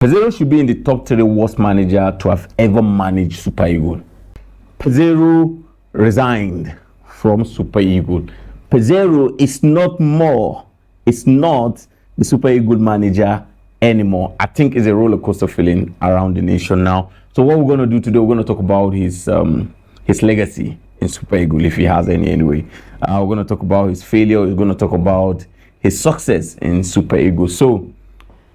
PESEIRO should be in the top 3 worst manager to have ever managed Super Eagles. PESEIRO resigned from Super Eagles. PESEIRO is not more. It's not the Super Eagles manager anymore. I think it's a roller coaster feeling around the nation now. So what we're going to do today, we're going to talk about his legacy in Super Eagles, if he has any anyway. We're going to talk about his failure. We're going to talk about his success in Super Eagles. So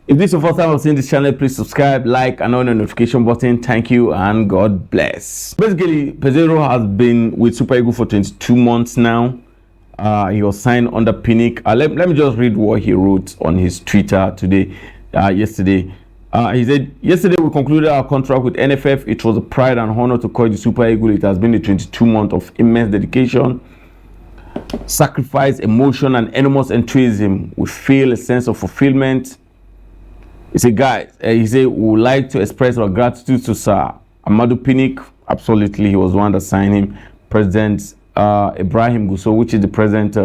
if this is your first time of seeing this channel, please subscribe, like, and on the notification button. Thank you and God bless. Basically, PESEIRO has been with Super Eagles for 22 months now. He was signed under PESEIRO. Let me just read what he wrote on his Twitter yesterday. He said, yesterday we concluded our contract with NFF. It was a pride and honor to coach the Super Eagles. It has been a 22 months of immense dedication, sacrifice, emotion, and enormous enthusiasm. We feel a sense of fulfillment. He said, guys, we would like to express our gratitude to Sir Amadou PESEIRO. Absolutely, he was the one that signed him. President Ibrahim Gusso, which is the president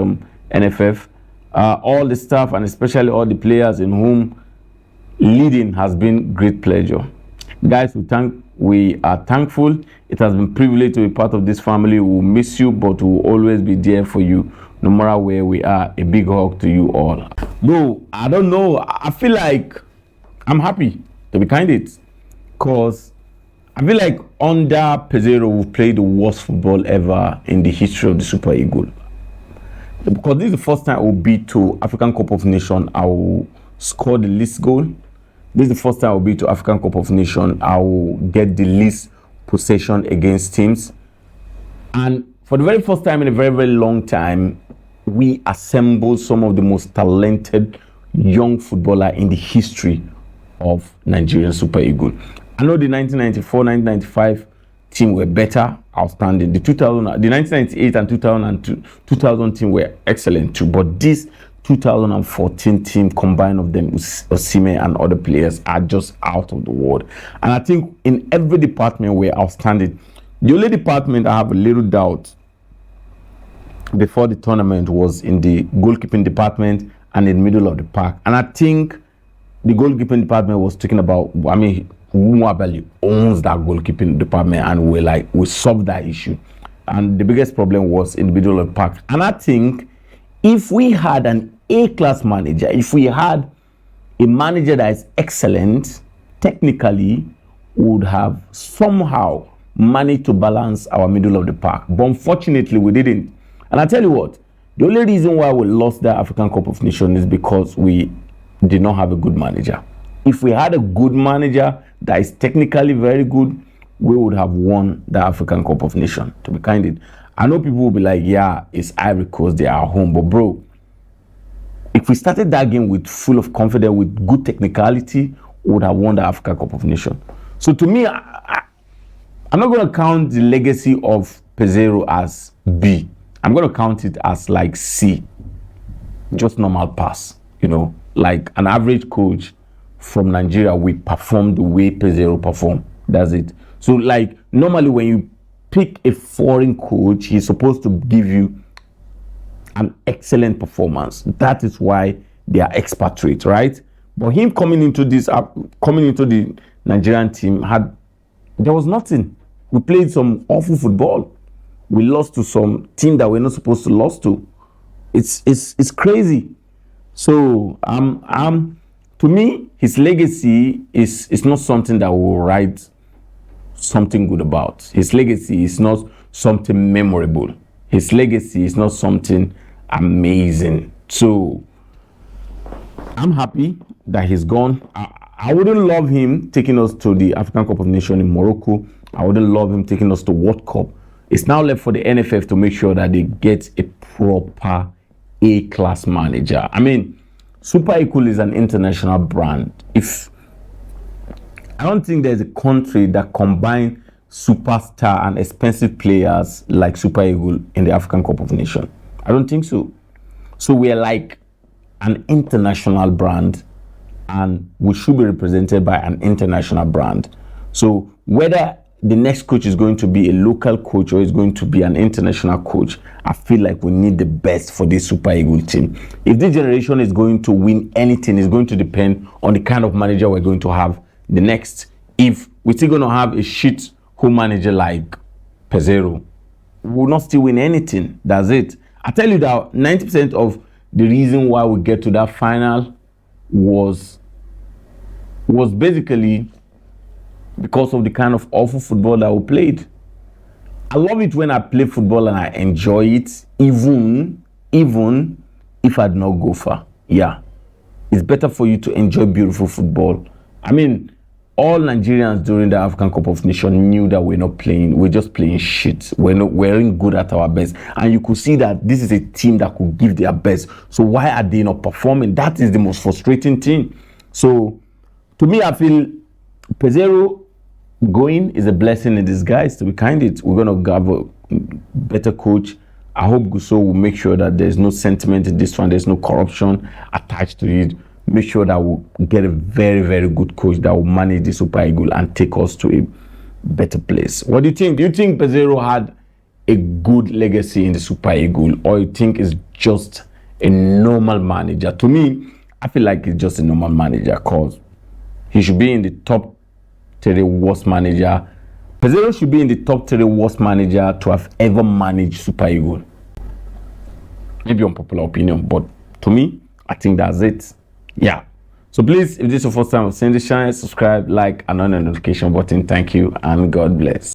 NFF, all the staff, and especially all the players in whom leading has been great pleasure. Guys, we are thankful. It has been a privilege to be part of this family. We will miss you, but we will always be there for you, no matter where we are. A big hug to you all. Bro, I don't know. I feel like I'm happy, to be candid, because I feel like under PESEIRO we've played the worst football ever in the history of the Super Eagles. Because this is the first time I will be to African Cup of Nations, I will score the least goal. This is the first time I will be to African Cup of Nations, I will get the least possession against teams. And for the very first time in a very, very long time, we assembled some of the most talented young footballers in the history of Nigerian Super Eagles. I know the 1994-1995 team were better, outstanding. The 1998 and 2000 team were excellent too. But this 2014 team, combined of them, Osimhen and other players, are just out of the world. And I think in every department we're outstanding. The only department I have a little doubt before the tournament was in the goalkeeping department and in the middle of the park. And I think the goalkeeping department was talking about, Nwabali owns that goalkeeping department, and we solved that issue. And the biggest problem was in the middle of the park. And I think if we had an A-class manager, if we had a manager that is excellent, technically, would have somehow managed to balance our middle of the park. But unfortunately, we didn't. And I tell you what, the only reason why we lost the African Cup of Nations is because we did not have a good manager. If we had a good manager that is technically very good, we would have won the African Cup of Nations, to be candid. I know people will be like, yeah, it's Ivory Coast, they are home. But bro, if we started that game with full of confidence, with good technicality, we would have won the African Cup of Nations. So to me, I'm not going to count the legacy of PESEIRO as B. I'm going to count it as like C. Just normal pass, like an average coach from Nigeria, we perform the way PESEIRO perform. That's it. So like normally when you pick a foreign coach, he's supposed to give you an excellent performance. That is why they are expatriate, right? But him coming into the Nigerian team, there was nothing. We played some awful football. We lost to some team that we're not supposed to lose to. It's crazy. So to me, his legacy is not something that will write something good about. His legacy is not something memorable. His legacy is not something amazing. So I'm happy that he's gone. I wouldn't love him taking us to the African Cup of Nations in Morocco. I wouldn't love him taking us to World Cup. It's now left for the NFF to make sure that they get a proper A-class manager. Super Eagles is an international brand. I don't think there's a country that combines superstar and expensive players like Super Eagles in the African Cup of Nations. I don't think so. So we are like an international brand, and we should be represented by an international brand. So whether the next coach is going to be a local coach or is going to be an international coach, I feel like we need the best for this Super Eagles team. If this generation is going to win anything, it's going to depend on the kind of manager we're going to have the next. If we're still going to have a shit home manager like PESEIRO, we will not still win anything. That's it. I tell you that 90% of the reason why we get to that final was basically because of the kind of awful football that we played. I love it when I play football and I enjoy it, even if I do not go far. Yeah, it's better for you to enjoy beautiful football. I mean, all Nigerians during the African Cup of Nations knew that we're just playing shit. We're good at our best. And you could see that this is a team that could give their best. So why are they not performing? That is the most frustrating thing. So to me, I feel PESEIRO going is a blessing in disguise, to be candid. We're going to have a better coach. I hope Guso will make sure that there's no sentiment in this one. There's no corruption attached to it. Make sure that we'll get a very, very good coach that will manage the Super Eagles and take us to a better place. What do you think? Do you think PESEIRO had a good legacy in the Super Eagles, or you think it's just a normal manager? To me, I feel like it's just a normal manager, because he should be in the top 3 worst manager. PESEIRO should be in the top 3 worst manager to have ever managed Super Eagles. Maybe unpopular opinion, but to me, I think that's it. Yeah. So please, if this is your first time of seeing this channel, subscribe, like, and on the notification button. Thank you, and God bless.